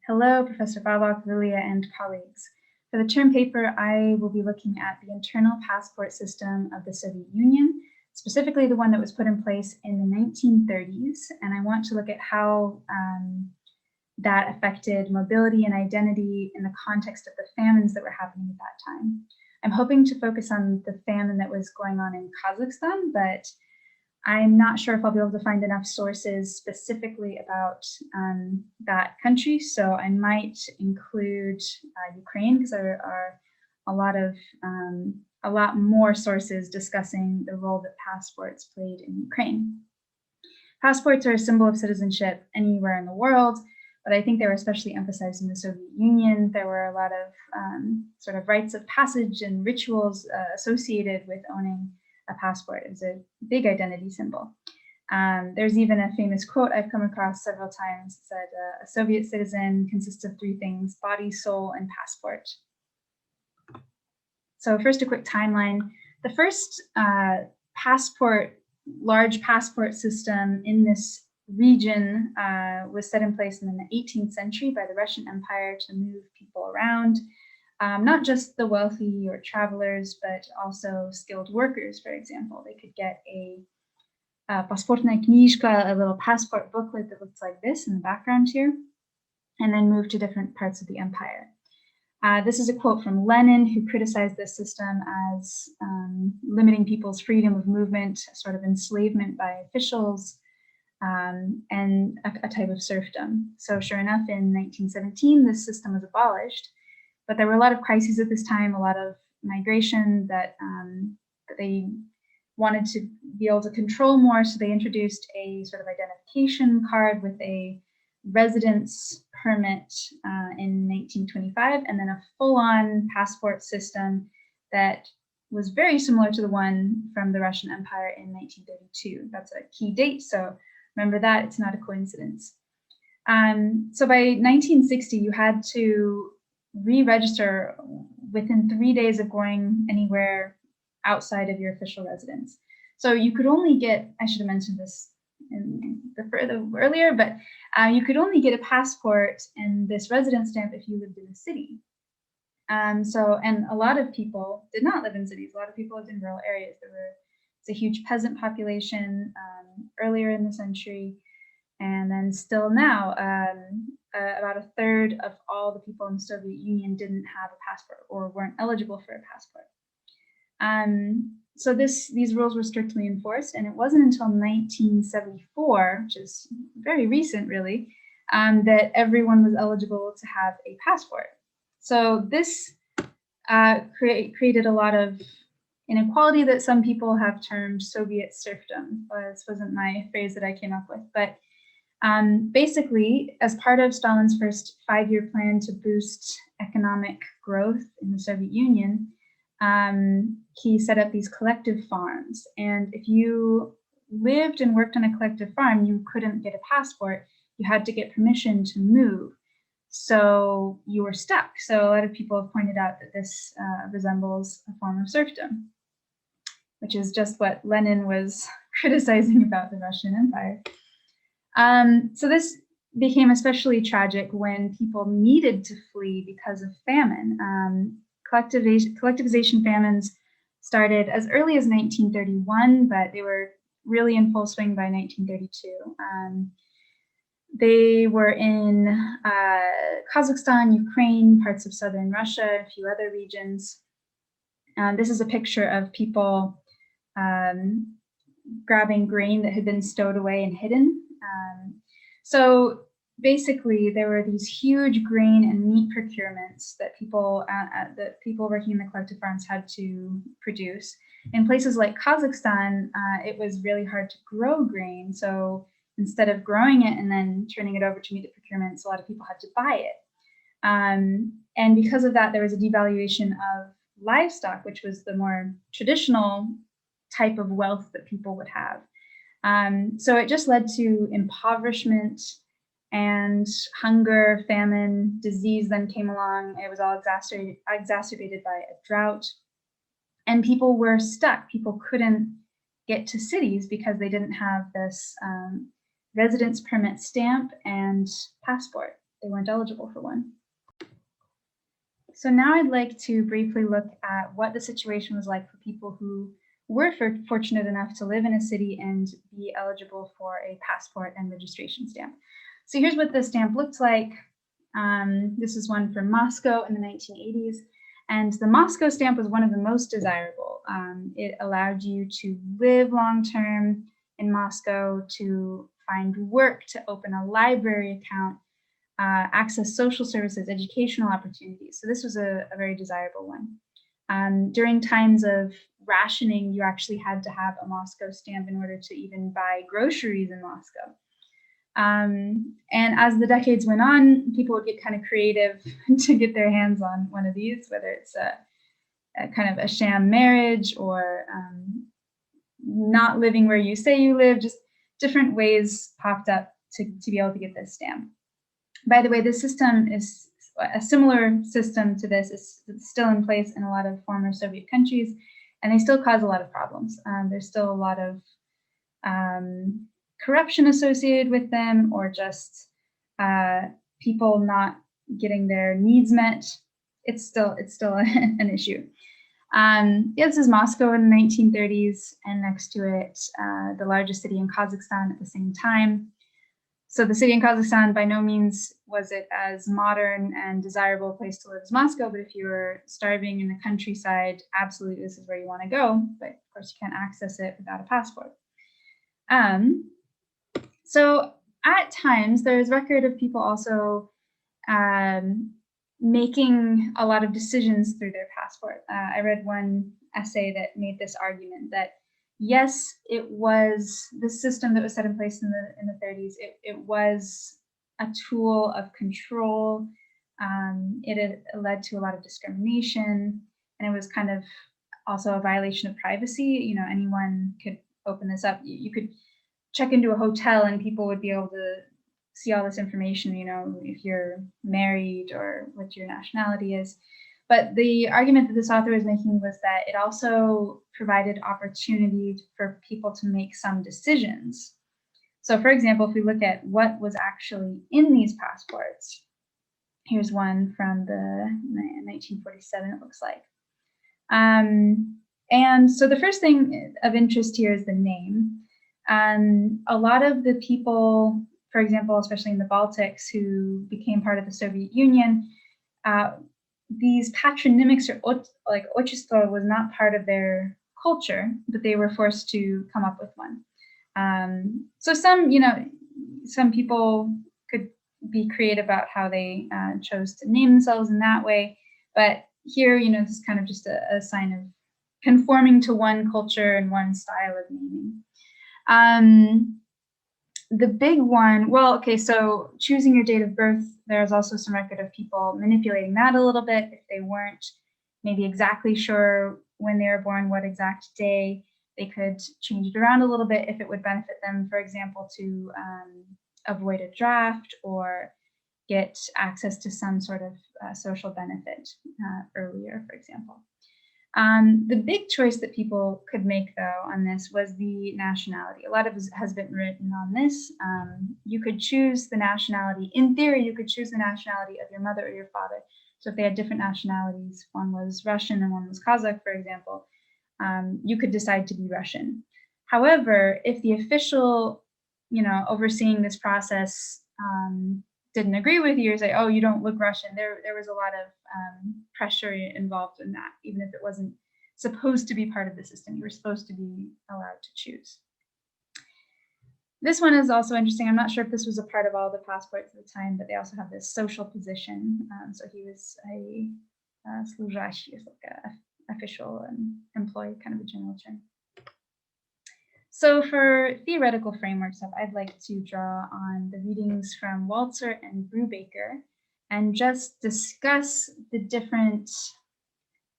Hello, Professor Babak, Lilia, and colleagues. For the term paper, I will be looking at the internal passport system of the Soviet Union, specifically the one that was put in place in the 1930s, and I want to look at how that affected mobility and identity in the context of the famines that were happening at that time. I'm hoping to focus on the famine that was going on in Kazakhstan, but I'm not sure if I'll be able to find enough sources specifically about that country, so I might include Ukraine, because there are a lot more sources discussing the role that passports played in Ukraine. Passports are a symbol of citizenship anywhere in the world, but I think they were especially emphasized in the Soviet Union. There were a lot of sort of rites of passage and rituals associated with owning a passport. It was a big identity symbol. There's even a famous quote I've come across several times. It said, a Soviet citizen consists of three things: body, soul, and passport. So first, a quick timeline. The first large passport system in this region was set in place in the 18th century by the Russian Empire to move people around. Not just the wealthy or travelers, but also skilled workers, for example. They could get a pasportная knижка, a little passport booklet that looks like this in the background here, and then move to different parts of the empire. This is a quote from Lenin, who criticized this system as limiting people's freedom of movement, sort of enslavement by officials, and a type of serfdom. So sure enough, in 1917, this system was abolished. But there were a lot of crises at this time, a lot of migration that they wanted to be able to control more. So they introduced a sort of identification card with a residence permit in 1925, and then a full-on passport system that was very similar to the one from the Russian Empire in 1932. That's a key date, so remember that, it's not a coincidence. So by 1960, you had to re-register within 3 days of going anywhere outside of your official residence. So you could only get, I should have mentioned this earlier, but you could only get a passport and this residence stamp if you lived in a city. And a lot of people did not live in cities. A lot of people lived in rural areas. It's a huge peasant population earlier in the century, and then still now, about a third of all the people in the Soviet Union didn't have a passport or weren't eligible for a passport. So these rules were strictly enforced, and it wasn't until 1974, which is very recent really, that everyone was eligible to have a passport. So this created a lot of inequality that some people have termed Soviet serfdom. This wasn't my phrase that I came up with, but basically, as part of Stalin's first 5-year plan to boost economic growth in the Soviet Union, he set up these collective farms. And if you lived and worked on a collective farm, you couldn't get a passport. You had to get permission to move. So you were stuck. So a lot of people have pointed out that this resembles a form of serfdom, which is just what Lenin was criticizing about the Russian Empire. So this became especially tragic when people needed to flee because of famine. Collectivization famines started as early as 1931, but they were really in full swing by 1932. They were in Kazakhstan, Ukraine, parts of southern Russia, a few other regions. This is a picture of people grabbing grain that had been stowed away and hidden. So basically, there were these huge grain and meat procurements that people working in the collective farms had to produce. In places like Kazakhstan, it was really hard to grow grain. So instead of growing it and then turning it over to meet the procurements, a lot of people had to buy it. And because of that, there was a devaluation of livestock, which was the more traditional type of wealth that people would have. So it just led to impoverishment and hunger, famine, disease then came along. It was all exacerbated by a drought. And people were stuck. People couldn't get to cities because they didn't have this residence permit stamp and passport. they weren't eligible for one. So now I'd like to briefly look at what the situation was like for people who were fortunate enough to live in a city and be eligible for a passport and registration stamp. So here's what the stamp looked like. This is one from Moscow in the 1980s. And the Moscow stamp was one of the most desirable. It allowed you to live long-term in Moscow, to find work, to open a library account, access social services, educational opportunities. So this was a very desirable one. During times of rationing, you actually had to have a Moscow stamp in order to even buy groceries in Moscow. And as the decades went on, people would get kind of creative to get their hands on one of these, whether it's a kind of a sham marriage or not living where you say you live. Just different ways popped up to be able to get this stamp. By the way, this system is a similar system to this is still in place in a lot of former Soviet countries, and they still cause a lot of problems. There's still a lot of corruption associated with them, or just people not getting their needs met. It's still an issue. This is Moscow in the 1930s, and next to it, the largest city in Kazakhstan at the same time. So the city in Kazakhstan, by no means was it as modern and desirable a place to live as Moscow, but if you were starving in the countryside, absolutely this is where you want to go. But of course, you can't access it without a passport. So at times, there's record of people also making a lot of decisions through their passport. I read one essay that made this argument that yes, it was the system that was set in place in the 30s. It was a tool of control. It led to a lot of discrimination, and it was kind of also a violation of privacy. You know, anyone could open this up. You could check into a hotel, and people would be able to see all this information. You know, if you're married or what your nationality is. But the argument that this author was making was that it also provided opportunity for people to make some decisions. So for example, if we look at what was actually in these passports, here's one from the 1947, it looks like. And so the first thing of interest here is the name. A lot of the people, for example, especially in the Baltics, who became part of the Soviet Union, these patronymics or like otchestvo was not part of their culture, but they were forced to come up with one. So some people could be creative about how they chose to name themselves in that way. But here, this is kind of just a sign of conforming to one culture and one style of naming. The big one, so choosing your date of birth, there's also some record of people manipulating that a little bit if they weren't maybe exactly sure when they were born, what exact day. They could change it around a little bit if it would benefit them, for example, to avoid a draft or get access to some sort of social benefit earlier, for example. The big choice that people could make, though, on this was the nationality. A lot of it has been written on this. You could choose the nationality. In theory, you could choose the nationality of your mother or your father. So if they had different nationalities, one was Russian and one was Kazakh, for example, you could decide to be Russian. However, if the official, overseeing this process didn't agree with you or say, oh, you don't look Russian, there was a lot of pressure involved in that, even if it wasn't supposed to be part of the system. You were supposed to be allowed to choose. This one is also interesting. I'm not sure if this was a part of all the passports at the time, but they also have this social position. So he was a sluzhashi, like a official and employee, kind of a general term. So for theoretical framework stuff, I'd like to draw on the readings from Walzer and Brubaker and just discuss the different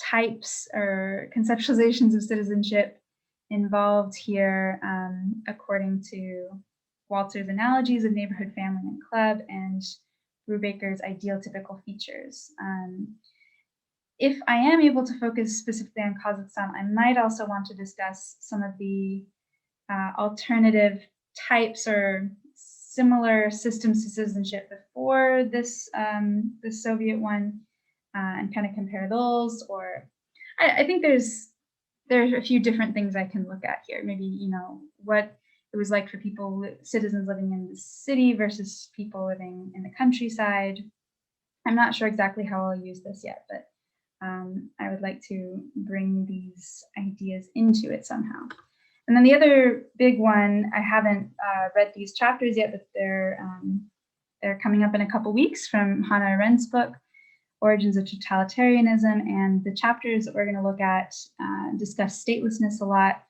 types or conceptualizations of citizenship involved here according to Walzer's analogies of neighborhood, family, and club, and Brubaker's ideal typical features. If I am able to focus specifically on Kazakhstan, I might also want to discuss some of the alternative types or similar systems to citizenship before this the Soviet one, and kind of compare those. Or I think there's a few different things I can look at here. Maybe, you know, what it was like for people, citizens living in the city versus people living in the countryside. I'm not sure exactly how I'll use this yet, but I would like to bring these ideas into it somehow. And then the other big one, I haven't read these chapters yet, but they're coming up in a couple weeks, from Hannah Arendt's book, Origins of Totalitarianism. And the chapters that we're going to look at discuss statelessness a lot.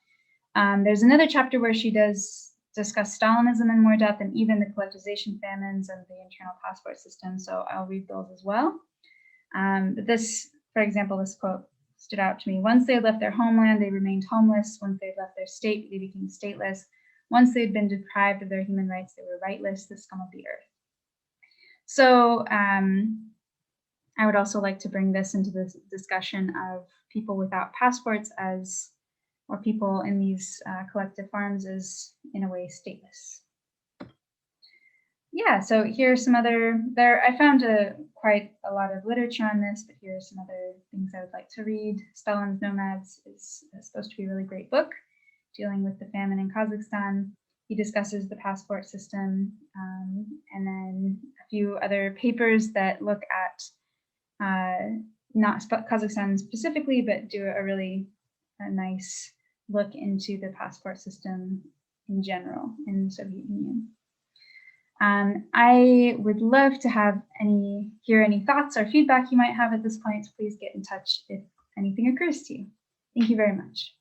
There's another chapter where she does discuss Stalinism in more depth, and even the collectivization, famines, and the internal passport system. So I'll read those as well. But this, for example, this quote stood out to me. Once they had left their homeland, they remained homeless. Once they had left their state, they became stateless. Once they had been deprived of their human rights, they were rightless, the scum of the earth. So I would also like to bring this into this discussion of people without passports as, or people in these collective farms as, in a way, stateless. Yeah, so here's some other, I found quite a lot of literature on this, but here are some other things I would like to read. Stalin's Nomads is supposed to be a really great book dealing with the famine in Kazakhstan. He discusses the passport system, and then a few other papers that look at not Kazakhstan specifically, but do a really nice look into the passport system in general in the Soviet Union. I would love to hear any thoughts or feedback you might have at this point. So please get in touch if anything occurs to you. Thank you very much.